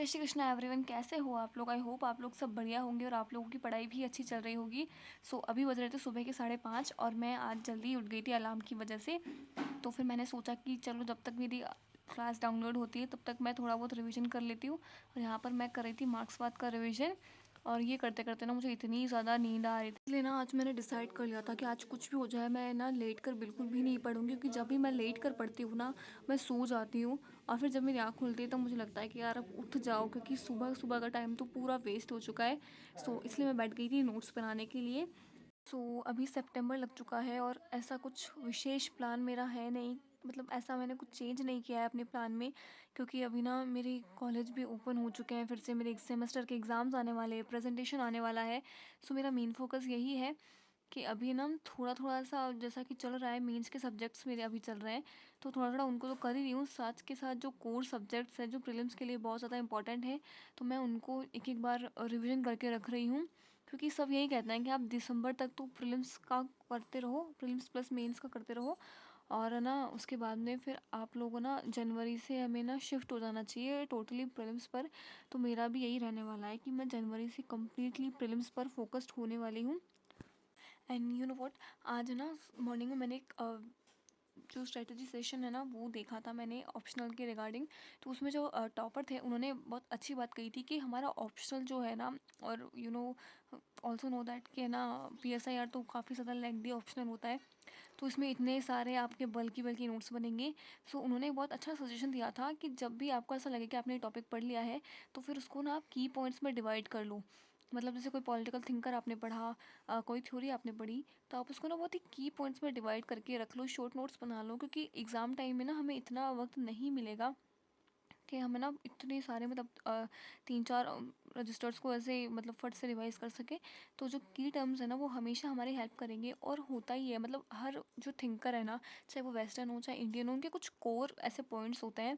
जय श्री कृष्णा एवरीवन, कैसे हो आप लोग? आई होप आप लोग सब बढ़िया होंगे और आप लोगों की पढ़ाई भी अच्छी चल रही होगी। अभी बज रहे थे सुबह के 5:30 और मैं आज जल्दी उठ गई थी अलार्म की वजह से। तो फिर मैंने सोचा कि चलो जब तक मेरी क्लास डाउनलोड होती है तब तक मैं थोड़ा बहुत रिवीजन कर लेती हूँ। और यहाँ पर मैं कर रही थी मार्क्सवाद का रिवीजन। और ये करते करते ना मुझे इतनी ज़्यादा नींद आ रही थी, इसलिए ना आज मैंने डिसाइड कर लिया था कि आज कुछ भी हो जाए मैं ना लेट कर बिल्कुल भी नहीं पढ़ूंगी, क्योंकि जब भी मैं लेट कर पढ़ती हूँ ना मैं सो जाती हूँ। और फिर जब मेरी आँख खुलती है तो मुझे लगता है कि यार अब उठ जाओ, क्योंकि सुबह सुबह का टाइम तो पूरा वेस्ट हो चुका है। इसलिए मैं बैठ गई थी नोट्स बनाने के लिए। अभी सितंबर लग चुका है और ऐसा कुछ विशेष प्लान मेरा है नहीं। मतलब ऐसा मैंने कुछ चेंज नहीं किया है अपने प्लान में, क्योंकि अभी ना मेरे कॉलेज भी ओपन हो चुके हैं, फिर से मेरे एक सेमेस्टर के एग्ज़ाम्स आने वाले हैं, प्रेजेंटेशन आने वाला है। मेरा मेन फोकस यही है कि अभी ना थोड़ा थोड़ा सा जैसा कि चल रहा है, मेंस के सब्जेक्ट्स मेरे अभी चल रहे हैं तो थोड़ा थोड़ा उनको तो कर ही रही हूँ। साथ के साथ जो कोर सब्जेक्ट्स हैं जो प्रीलिम्स के लिए बहुत ज़्यादा इंपॉर्टेंट है, तो मैं उनको एक एक बार रिवीजन करके रख रही हूँ। क्योंकि सब यही कहते हैं कि आप दिसंबर तक तो प्रीलिम्स का करते रहो, प्रीलिम्स प्लस मेंस का करते रहो। और ना उसके बाद में फिर आप लोगों ना जनवरी से हमें ना शिफ्ट हो जाना चाहिए टोटली प्रीलिम्स पर। तो मेरा भी यही रहने वाला है कि मैं जनवरी से कम्प्लीटली प्रीलिम्स पर फोकस्ड होने वाली हूँ। एंड यू नो व्हाट, आज ना मॉर्निंग में मैंने एक जो स्ट्रेटजी सेशन है ना वो देखा था मैंने ऑप्शनल के रिगार्डिंग। तो उसमें जो टॉपर थे उन्होंने बहुत अच्छी बात कही थी कि हमारा ऑप्शनल जो है ना, और you know also know that कि है ना PSIR तो काफ़ी ज़्यादा लेंथी ऑप्शनल होता है। तो इसमें इतने सारे आपके बल्कि बल्कि नोट्स बनेंगे। उन्होंने बहुत अच्छा सजेशन दिया था कि जब भी आपको ऐसा लगे कि आपने टॉपिक पढ़ लिया है तो फिर उसको ना आप की पॉइंट्स में डिवाइड कर लो। मतलब जैसे कोई पॉलिटिकल थिंकर आपने पढ़ा, कोई थ्योरी आपने पढ़ी, तो आप उसको ना बहुत ही की पॉइंट्स में डिवाइड करके रख लो, शॉर्ट नोट्स बना लो, क्योंकि एग्ज़ाम टाइम में ना हमें इतना वक्त नहीं मिलेगा कि हमें ना इतने सारे मतलब 3-4 रजिस्टर्स को ऐसे मतलब फट से रिवाइज कर सके। तो जो की टर्म्स है ना वो हमेशा हमारी हेल्प करेंगे। और होता ही है, मतलब हर जो थिंकर है ना, चाहे वो वेस्टर्न हो चाहे इंडियन हो, उनके कुछ कोर ऐसे पॉइंट्स होते हैं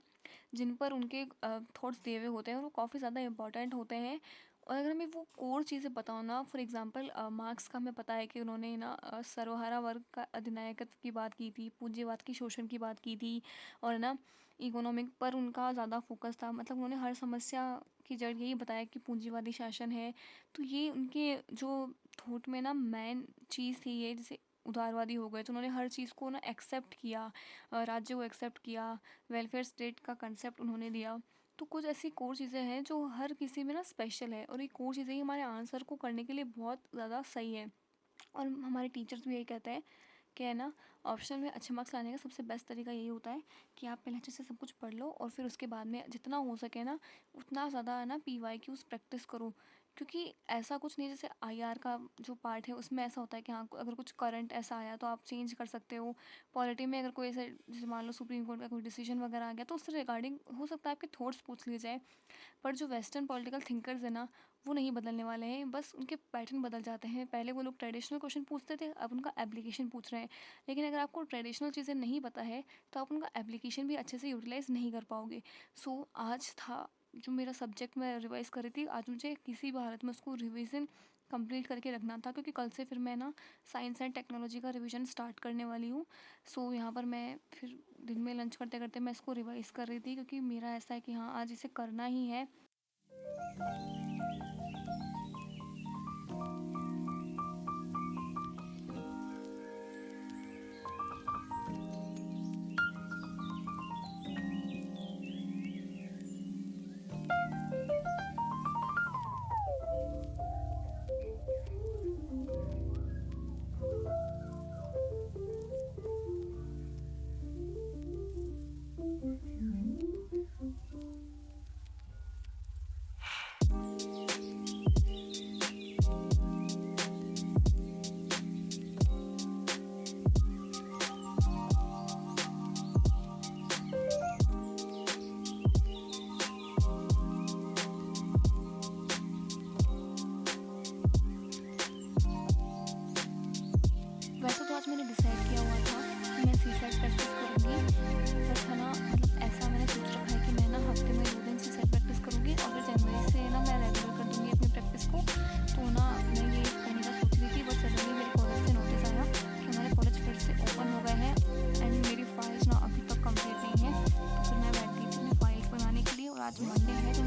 जिन पर उनके थॉट्स दिए हुए होते हैं और वो काफ़ी ज़्यादा इंपॉर्टेंट होते हैं। और अगर हमें वो कोर चीज़ें पता हो ना, फॉर एग्जांपल मार्क्स का हमें पता है कि उन्होंने ना सर्वहारा वर्ग का अधिनायकत्व की बात की थी, पूंजीवाद की शोषण की बात की थी, और ना इकोनॉमिक पर उनका ज़्यादा फोकस था। मतलब उन्होंने हर समस्या की जड़ यही बताया कि पूंजीवादी शासन है। तो ये उनके जो थॉट में ना मेन चीज़ थी ये, जैसे उदारवादी हो गए तो उन्होंने हर चीज़ को ना एक्सेप्ट किया, राज्य को एक्सेप्ट किया, वेलफेयर स्टेट का कंसेप्ट उन्होंने दिया। तो कुछ ऐसी कोर चीज़ें हैं जो हर किसी में ना स्पेशल है, और ये कोर चीज़ें ही हमारे आंसर को करने के लिए बहुत ज़्यादा सही है। और हमारे टीचर्स भी यही कहते हैं कि है ना, ऑप्शनल में अच्छे मार्क्स लाने का सबसे बेस्ट तरीका यही होता है कि आप पहले अच्छे से सब कुछ पढ़ लो और फिर उसके बाद में जितना हो सके ना उतना ज़्यादा है ना PYQs प्रैक्टिस करो। क्योंकि ऐसा कुछ नहीं, जैसे IR का जो पार्ट है उसमें ऐसा होता है कि हाँ अगर कुछ करंट ऐसा आया तो आप चेंज कर सकते हो। पॉलिटी में अगर कोई ऐसे जैसे मान लो सुप्रीम कोर्ट का कोई डिसीजन वगैरह आ गया तो उससे रिगार्डिंग हो सकता है आपके थॉट्स पूछ लिए जाए। पर जो वेस्टर्न पॉलिटिकल थिंकर्स हैं ना, वो नहीं बदलने वाले हैं, बस उनके पैटर्न बदल जाते हैं। पहले वो लोग ट्रेडिशनल क्वेश्चन पूछते थे, अब उनका एप्लीकेशन पूछ रहे हैं। लेकिन अगर आपको ट्रेडिशनल चीज़ें नहीं पता है तो आप उनका एप्लीकेशन भी अच्छे से यूटिलाइज़ नहीं कर पाओगे। आज था जो मेरा सब्जेक्ट मैं रिवाइज़ कर रही थी, आज मुझे किसी भी हालत में उसको रिवीजन कंप्लीट करके रखना था, क्योंकि कल से फिर मैं ना साइंस एंड टेक्नोलॉजी का रिवीजन स्टार्ट करने वाली हूँ। यहाँ पर मैं फिर दिन में लंच करते करते मैं इसको रिवाइज़ कर रही थी, क्योंकि मेरा ऐसा है कि हाँ आज इसे करना ही है। वैसे तो आज मैंने डिसाइड किया हुआ था कि मैं सीसेट प्रैक्टिस करूँगी, बट है ना मतलब ऐसा मैंने सोच रखा है कि मैं ना हफ्ते में 2 दिन सीसेट प्रैक्टिस करूँगी और फिर जनवरी से ना मैं रेगुलर कर दूँगी अपनी प्रैक्टिस को। तो ना मैं ये करने का सोच रही थी, बट सडनली मेरे कॉलेज से नोटिस आया कि हमारे कॉलेज फिर से ओपन हो गए हैं एंड मेरी फाइल्स ना अभी तक कंप्लीट नहीं है। तो फिर मैं बैठ गई थी अपनी फाइल्स बनाने के लिए, और आज मंडे है तो